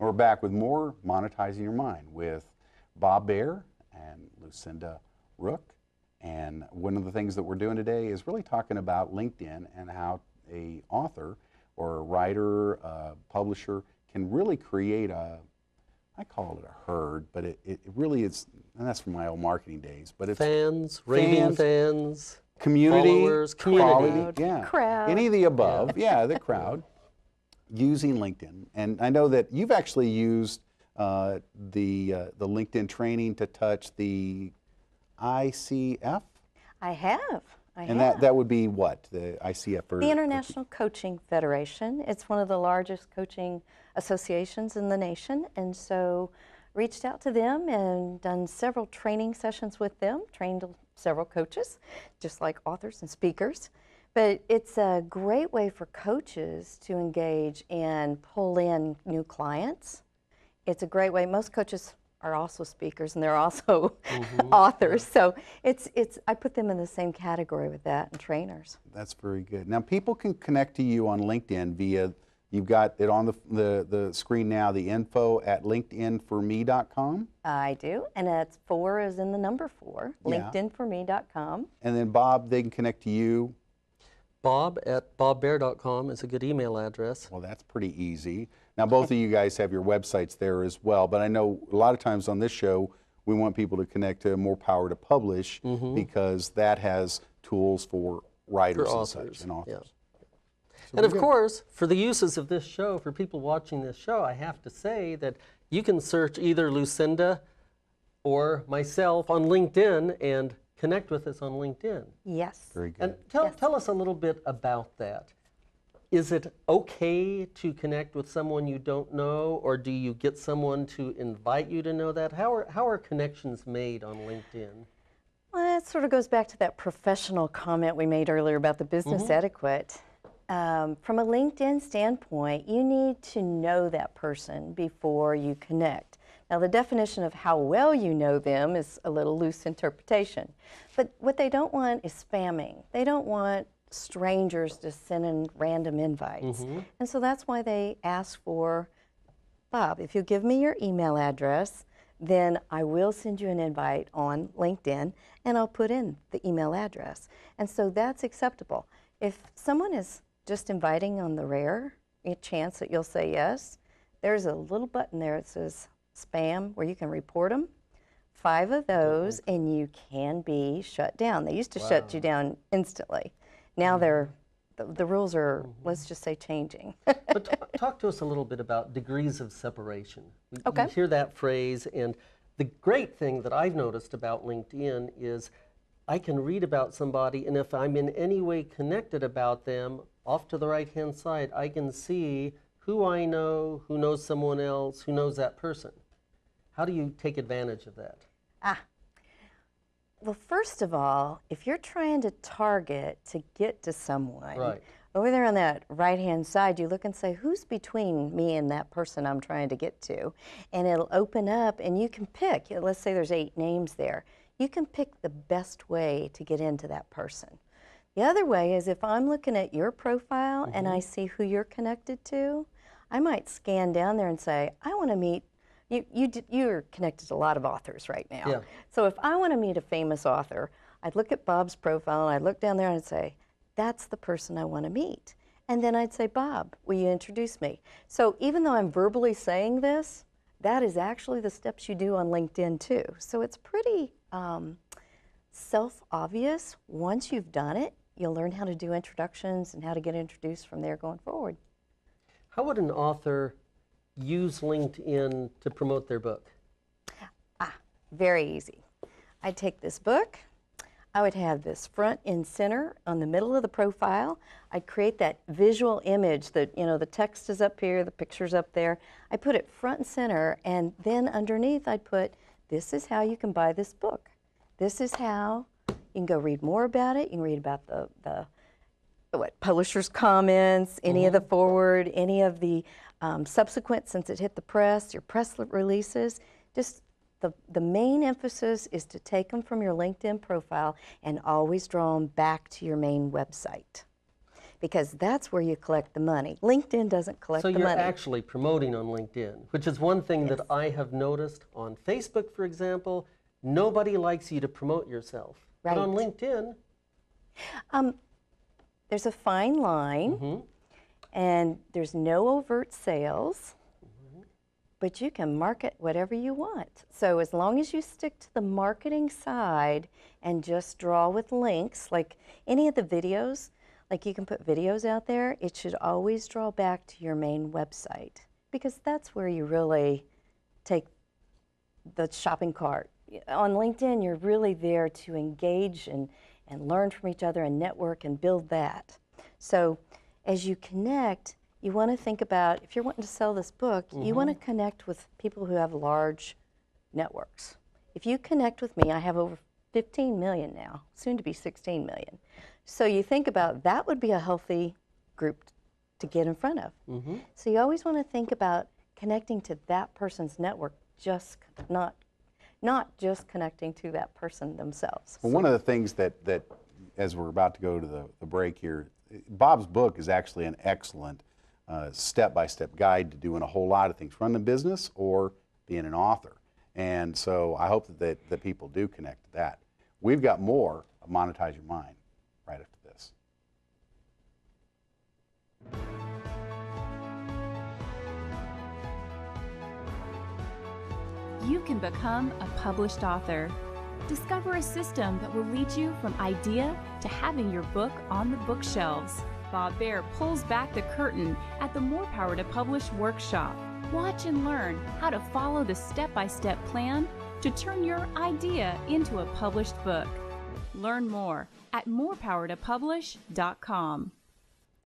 We're back with more Monetizing Your Mind with Bob Baer and Lucinda Ruch. And one of the things that we're doing today is really talking about LinkedIn and how a author or a writer, publisher can really create I call it a herd, but it really is, and that's from my old marketing days, but it's fans, raving fans, community, followers, community, crowd, any of the above, the crowd, using LinkedIn. And I know that you've actually used the LinkedIn training to touch the ICF. I have. And that would be what, the ICF? The International Coaching Federation. It's one of the largest coaching associations in the nation, and so reached out to them and done several training sessions with them, trained several coaches, just like authors and speakers. But it's a great way for coaches to engage and pull in new clients. It's a great way. Most coaches are also speakers, and they're also authors. So I put them in the same category with that, and trainers. That's very good. Now, people can connect to you on LinkedIn via, you've got it on the screen now, the info@linkedinforme.com. I do, and that's 4 is in the number 4, linkedinforme.com. And then Bob, they can connect to you. Bob@bobbaer.com is a good email address. Well, that's pretty easy. Now, both of you guys have your websites there as well, but I know a lot of times on this show, we want people to connect to More Power to Publish because that has tools for writers and such, and authors. Yeah. So and of course, for the uses of this show, for people watching this show, I have to say that you can search either Lucinda or myself on LinkedIn and connect with us on LinkedIn. Yes. Very good. And tell us a little bit about that. Is it okay to connect with someone you don't know, or do you get someone to invite you to know that? How are connections made on LinkedIn? Well, that sort of goes back to that professional comment we made earlier about the business etiquette. From a LinkedIn standpoint, you need to know that person before you connect. Now, the definition of how well you know them is a little loose interpretation. But what they don't want is spamming. They don't want strangers to send in random invites. And so that's why they ask for, Bob, if you give me your email address, then I will send you an invite on LinkedIn, and I'll put in the email address. And so that's acceptable. If someone is just inviting on the rare chance that you'll say yes, there's a little button there that says spam where you can report them. 5 of those, and you can be shut down. They used to shut you down instantly. Now the rules are, let's just say, changing. But talk to us a little bit about degrees of separation. We hear that phrase, and the great thing that I've noticed about LinkedIn is I can read about somebody, and if I'm in any way connected about them, off to the right-hand side, I can see who I know, who knows someone else, who knows that person. How do you take advantage of that? Well, first of all, if you're trying to target to get to someone, over there on that right-hand side, you look and say, who's between me and that person I'm trying to get to? And it'll open up, and you can pick. Let's say there's 8 names there. You can pick the best way to get into that person. The other way is if I'm looking at your profile and I see who you're connected to, I might scan down there and say, I want to meet You're connected to a lot of authors right now. Yeah. So if I want to meet a famous author, I'd look at Bob's profile and I'd look down there and I'd say, that's the person I want to meet. And then I'd say, Bob, will you introduce me? So even though I'm verbally saying this, that is actually the steps you do on LinkedIn too. So it's pretty self-obvious. Once you've done it, you'll learn how to do introductions and how to get introduced from there going forward. How would an author use LinkedIn to promote their book? Very easy. I'd take this book, I would have this front and center on the middle of the profile. I'd create that visual image that, the text is up here, the picture's up there. I put it front and center, and then underneath I'd put, this is how you can buy this book. This is how you can go read more about it. You can read about the publisher's comments, any of the forward, any of the subsequent, since it hit the press, your press releases. Just the main emphasis is to take them from your LinkedIn profile and always draw them back to your main website. because that's where you collect the money. LinkedIn doesn't collect the money. So you're actually promoting on LinkedIn, which is one thing that I have noticed on Facebook, for example. Nobody likes you to promote yourself. Right. But on LinkedIn, there's a fine line, and there's no overt sales, but you can market whatever you want. So as long as you stick to the marketing side and just draw with links, like any of the videos, like you can put videos out there, it should always draw back to your main website, because that's where you really take the shopping cart. On LinkedIn, you're really there to engage and learn from each other and network and build that. So as you connect, you want to think about, if you're wanting to sell this book, you want to connect with people who have large networks. If you connect with me, I have over 15 million now, soon to be 16 million. So you think about, that would be a healthy group to get in front of. So you always want to think about connecting to that person's network, just not just connecting to that person themselves. Well, one of the things that as we're about to go to the break here, Bob's book is actually an excellent step-by-step guide to doing a whole lot of things, running a business or being an author. And so I hope that people do connect to that. We've got more of Monetize Your Mind right after this. You can become a published author. Discover a system that will lead you from idea to having your book on the bookshelves. Bob Baer pulls back the curtain at the More Power to Publish workshop. Watch and learn how to follow the step-by-step plan to turn your idea into a published book. Learn more at morepowertopublish.com.